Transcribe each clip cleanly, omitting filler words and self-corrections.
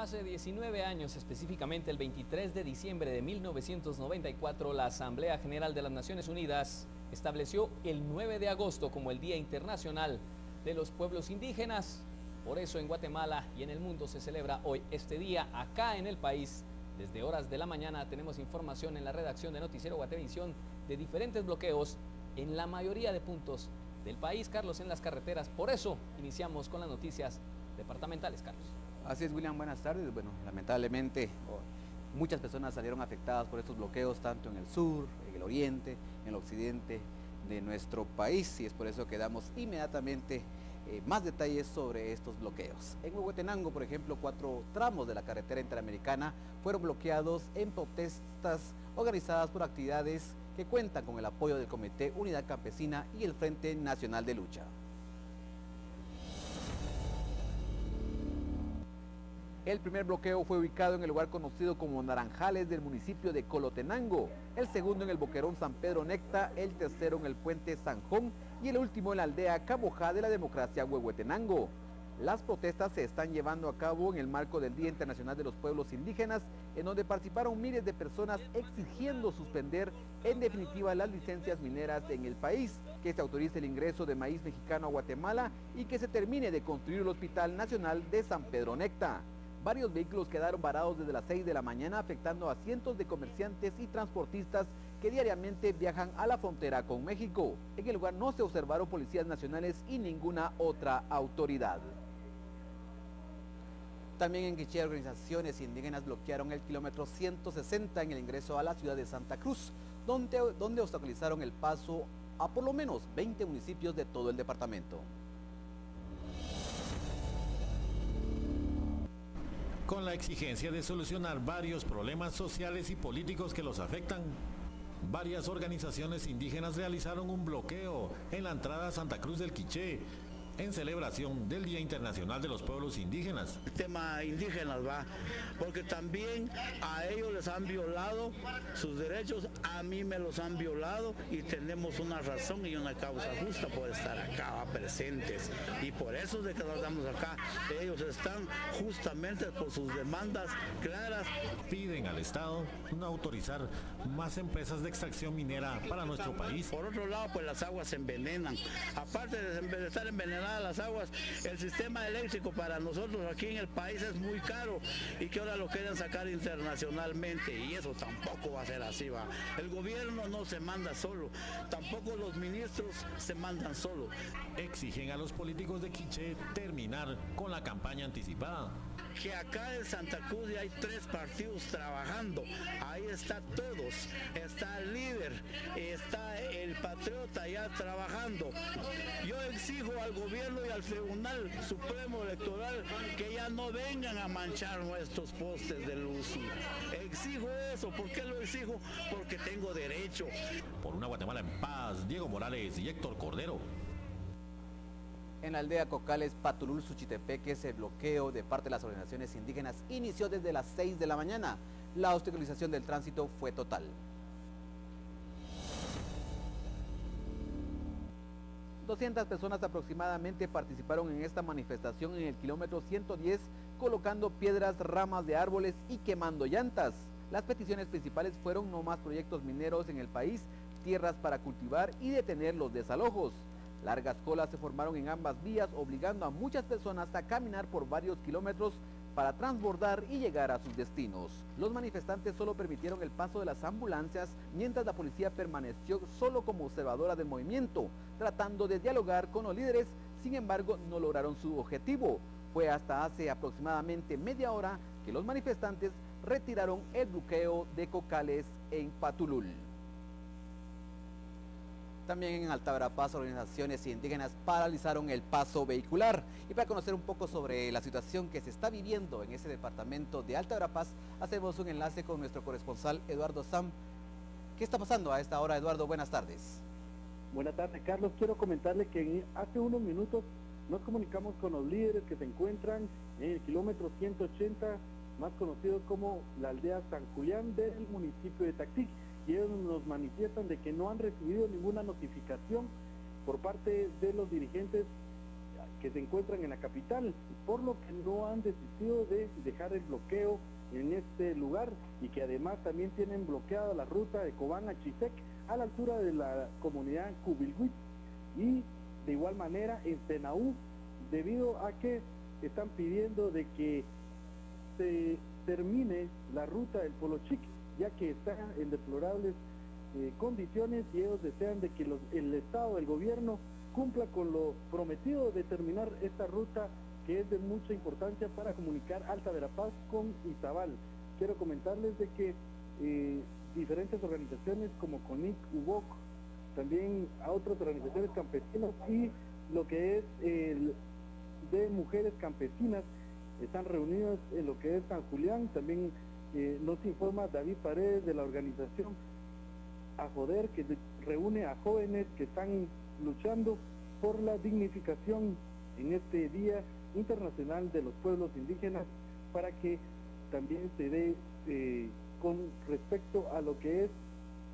Hace 19 años, específicamente el 23 de diciembre de 1994, la Asamblea General de las Naciones Unidas estableció el 9 de agosto como el Día Internacional de los Pueblos Indígenas. Por eso en Guatemala y en el mundo se celebra hoy este día. Acá en el país, desde horas de la mañana, tenemos información en la redacción de Noticiero Guatevisión de diferentes bloqueos en la mayoría de puntos del país, Carlos, en las carreteras. Por eso iniciamos con las noticias departamentales, Carlos. Así es, William, buenas tardes. Bueno, lamentablemente muchas personas salieron afectadas por estos bloqueos, tanto en el sur, en el oriente, en el occidente de nuestro país, y es por eso que damos inmediatamente más detalles sobre estos bloqueos. En Huehuetenango, por ejemplo, 4 tramos de la carretera interamericana fueron bloqueados en protestas organizadas por actividades que cuentan con el apoyo del Comité Unidad Campesina y el Frente Nacional de Lucha. El primer bloqueo fue ubicado en el lugar conocido como Naranjales del municipio de Colotenango, el segundo en el Boquerón San Pedro Necta, el tercero en el Puente Sanjón y el último en la aldea Cabojá de la Democracia Huehuetenango. Las protestas se están llevando a cabo en el marco del Día Internacional de los Pueblos Indígenas, en donde participaron miles de personas exigiendo suspender en definitiva las licencias mineras en el país, que se autorice el ingreso de maíz mexicano a Guatemala y que se termine de construir el Hospital Nacional de San Pedro Necta. Varios vehículos quedaron varados desde las 6 de la mañana, afectando a cientos de comerciantes y transportistas que diariamente viajan a la frontera con México. En el lugar no se observaron policías nacionales y ninguna otra autoridad. También en Quiché, organizaciones indígenas bloquearon el kilómetro 160 en el ingreso a la ciudad de Santa Cruz, donde obstaculizaron el paso a por lo menos 20 municipios de todo el departamento. Con la exigencia de solucionar varios problemas sociales y políticos que los afectan, varias organizaciones indígenas realizaron un bloqueo en la entrada a Santa Cruz del Quiché, en celebración del Día Internacional de los Pueblos Indígenas. El tema indígenas va, porque también a ellos les han violado sus derechos, a mí me los han violado y tenemos una razón y una causa justa por estar acá presentes. Y por eso es de que nos estamos acá. Ellos están justamente por sus demandas claras. Piden al Estado no autorizar más empresas de extracción minera para nuestro país. Por otro lado, pues las aguas se envenenan. Aparte de estar envenenadas las aguas, el sistema eléctrico para nosotros aquí en el país es muy caro y que ahora lo quieren sacar internacionalmente, y eso tampoco va a ser así, va. El gobierno no se manda solo, tampoco los ministros se mandan solo. Exigen a los políticos de Quiché terminar con la campaña anticipada. Que acá en Santa Cruz ya hay 3 partidos trabajando, ahí está todos, está el líder, está el patriota ya trabajando. Yo exijo al gobierno y al Tribunal Supremo Electoral que ya no vengan a manchar nuestros postes de luz. Exijo eso. ¿Por qué lo exijo? Porque tengo derecho. Por una Guatemala en paz, Diego Morales y Héctor Cordero. En la aldea Cocales, Patulul, Suchitepeques, el bloqueo de parte de las organizaciones indígenas inició desde las 6 de la mañana. La obstaculización del tránsito fue total. 200 personas aproximadamente participaron en esta manifestación en el kilómetro 110, colocando piedras, ramas de árboles y quemando llantas. Las peticiones principales fueron no más proyectos mineros en el país, tierras para cultivar y detener los desalojos. Largas colas se formaron en ambas vías, obligando a muchas personas a caminar por varios kilómetros para transbordar y llegar a sus destinos. Los manifestantes solo permitieron el paso de las ambulancias, mientras la policía permaneció solo como observadora del movimiento, tratando de dialogar con los líderes. Sin embargo, no lograron su objetivo. Fue hasta hace aproximadamente media hora que los manifestantes retiraron el bloqueo de Cocales en Patulul. También en Alta Verapaz, organizaciones indígenas paralizaron el paso vehicular. Y para conocer un poco sobre la situación que se está viviendo en ese departamento de Alta Verapaz, hacemos un enlace con nuestro corresponsal Eduardo Sam. ¿Qué está pasando a esta hora, Eduardo? Buenas tardes. Buenas tardes, Carlos. Quiero comentarle que hace unos minutos nos comunicamos con los líderes que se encuentran en el kilómetro 180, más conocido como la aldea San Julián del municipio de Tactic. Y ellos nos manifiestan de que no han recibido ninguna notificación por parte de los dirigentes que se encuentran en la capital, por lo que no han desistido de dejar el bloqueo en este lugar y que además también tienen bloqueada la ruta de Cobán a Chisec a la altura de la comunidad Cubilhuit y de igual manera en Tenaú, debido a que están pidiendo de que se termine la ruta del Polo Chic, ya que está en deplorables condiciones y ellos desean de que el Estado, el gobierno, cumpla con lo prometido de terminar esta ruta que es de mucha importancia para comunicar Alta Verapaz con Izabal. Quiero comentarles de que diferentes organizaciones como CONIC, UBOC, también a otras organizaciones campesinas y lo que es de mujeres campesinas están reunidas en lo que es San Julián. También nos informa David Paredes de la organización AJODER, que reúne a jóvenes que están luchando por la dignificación en este Día Internacional de los Pueblos Indígenas, para que también se dé con respecto a lo que es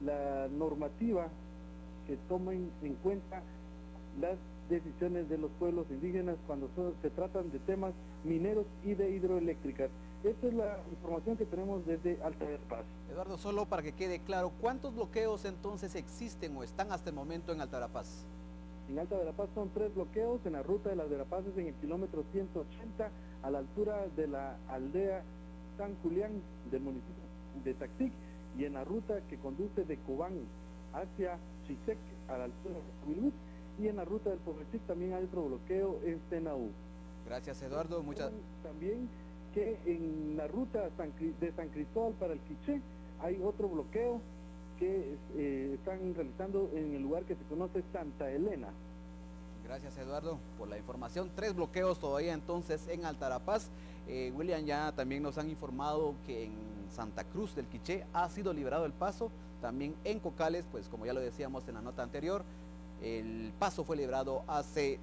la normativa que tomen en cuenta las decisiones de los pueblos indígenas cuando se tratan de temas mineros y de hidroeléctricas. Esta es la información que tenemos desde Alta Verapaz. Eduardo, solo para que quede claro, ¿cuántos bloqueos entonces existen o están hasta el momento en Alta Verapaz? En Alta Verapaz son 3 bloqueos, en la ruta de las Verapaces en el kilómetro 180 a la altura de la aldea San Julián del municipio de Tactic, y en la ruta que conduce de Cobán hacia Chisec a la altura de Cubilhuit, y en la ruta del Pobrecic también hay otro bloqueo en Tenaú. Gracias, Eduardo. También que en la ruta de San Cristóbal para el Quiché hay otro bloqueo que están realizando en el lugar que se conoce Santa Elena. Gracias, Eduardo, por la información. 3 bloqueos todavía entonces en Alta Verapaz. William, ya también nos han informado que en Santa Cruz del Quiché ha sido liberado el paso. También en Cocales, pues como ya lo decíamos en la nota anterior, el paso fue librado hace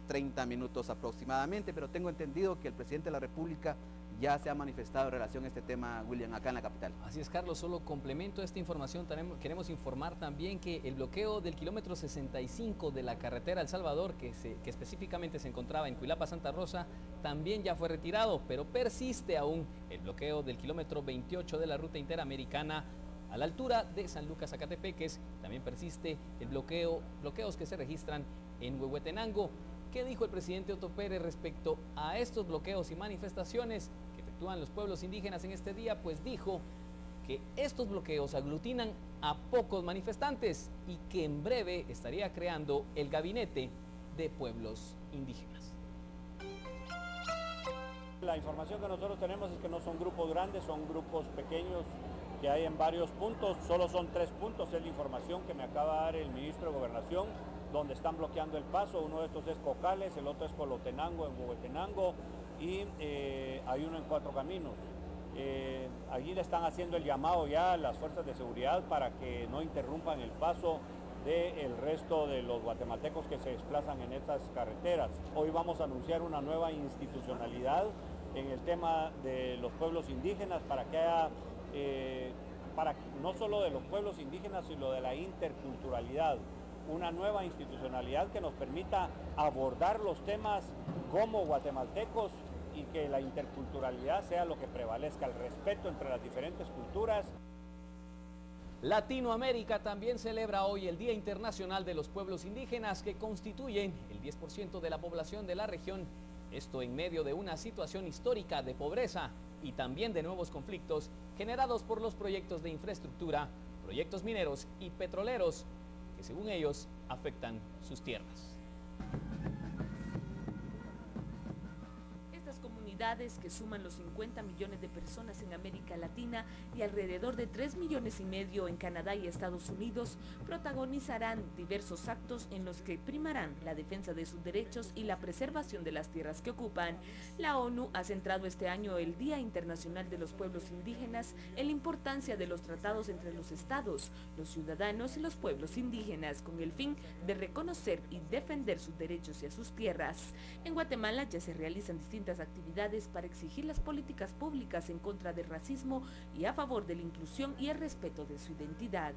30 minutos aproximadamente, pero tengo entendido que el presidente de la República ya se ha manifestado en relación a este tema, William, acá en la capital. Así es, Carlos, solo complemento esta información, queremos informar también que el bloqueo del kilómetro 65 de la carretera El Salvador, que específicamente se encontraba en Cuilapa, Santa Rosa, también ya fue retirado, pero persiste aún el bloqueo del kilómetro 28 de la ruta interamericana a la altura de San Lucas, Zacatepeques. También persiste el bloqueos que se registran en Huehuetenango. ¿Qué dijo el presidente Otto Pérez respecto a estos bloqueos y manifestaciones que efectúan los pueblos indígenas en este día? Pues dijo que estos bloqueos aglutinan a pocos manifestantes y que en breve estaría creando el Gabinete de Pueblos Indígenas. La información que nosotros tenemos es que no son grupos grandes, son grupos pequeños que hay en varios puntos. Solo son 3 puntos, es la información que me acaba de dar el ministro de Gobernación, donde están bloqueando el paso. Uno de estos es Cocales, el otro es Colotenango, en Huehuetenango, y hay uno en Cuatro Caminos. Allí le están haciendo el llamado ya a las fuerzas de seguridad para que no interrumpan el paso del resto de los guatemaltecos que se desplazan en estas carreteras. Hoy vamos a anunciar una nueva institucionalidad en el tema de los pueblos indígenas para que haya, no solo de los pueblos indígenas, sino de la interculturalidad. Una nueva institucionalidad que nos permita abordar los temas como guatemaltecos y que la interculturalidad sea lo que prevalezca, el respeto entre las diferentes culturas. Latinoamérica también celebra hoy el Día Internacional de los Pueblos Indígenas, que constituyen el 10% de la población de la región. Esto en medio de una situación histórica de pobreza y también de nuevos conflictos generados por los proyectos de infraestructura, proyectos mineros y petroleros, que según ellos afectan sus tierras. Que suman los 50 millones de personas en América Latina y alrededor de 3,5 millones en Canadá y Estados Unidos, protagonizarán diversos actos en los que primarán la defensa de sus derechos y la preservación de las tierras que ocupan. La ONU ha centrado este año el Día Internacional de los Pueblos Indígenas en la importancia de los tratados entre los estados, los ciudadanos y los pueblos indígenas, con el fin de reconocer y defender sus derechos y a sus tierras. En Guatemala ya se realizan distintas actividades para exigir las políticas públicas en contra del racismo y a favor de la inclusión y el respeto de su identidad.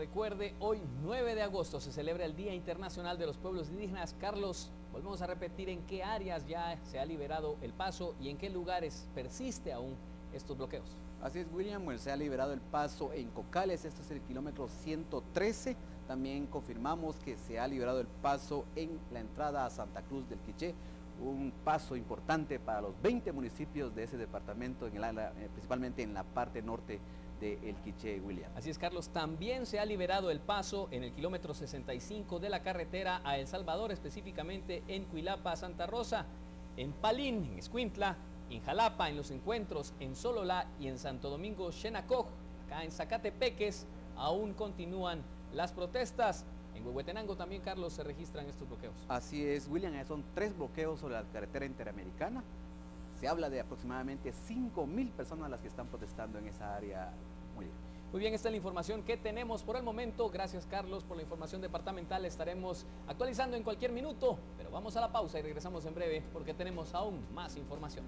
recuerde, hoy 9 de agosto se celebra el Día Internacional de los Pueblos Indígenas. Carlos, volvemos a repetir en qué áreas ya se ha liberado el paso y en qué lugares persiste aún estos bloqueos. Así es, William, pues se ha liberado el paso en Cocales, esto es el kilómetro 113. También confirmamos que se ha liberado el paso en la entrada a Santa Cruz del Quiché, un paso importante para los 20 municipios de ese departamento, en el área, principalmente en la parte norte del Quiché, William. Así es, Carlos, también se ha liberado el paso en el kilómetro 65 de la carretera a El Salvador, específicamente en Cuilapa, Santa Rosa, en Palín, en Escuintla, en Jalapa, en Los Encuentros, en Sololá y en Santo Domingo, Xenacoj. Acá en Zacatepeques aún continúan las protestas. En Huehuetenango también, Carlos, se registran estos bloqueos. Así es, William, son 3 bloqueos sobre la carretera interamericana. Se habla de aproximadamente 5.000 personas las que están protestando en esa área, William. Muy bien, esta es la información que tenemos por el momento. Gracias, Carlos, por la información departamental. Estaremos actualizando en cualquier minuto, pero vamos a la pausa y regresamos en breve porque tenemos aún más información.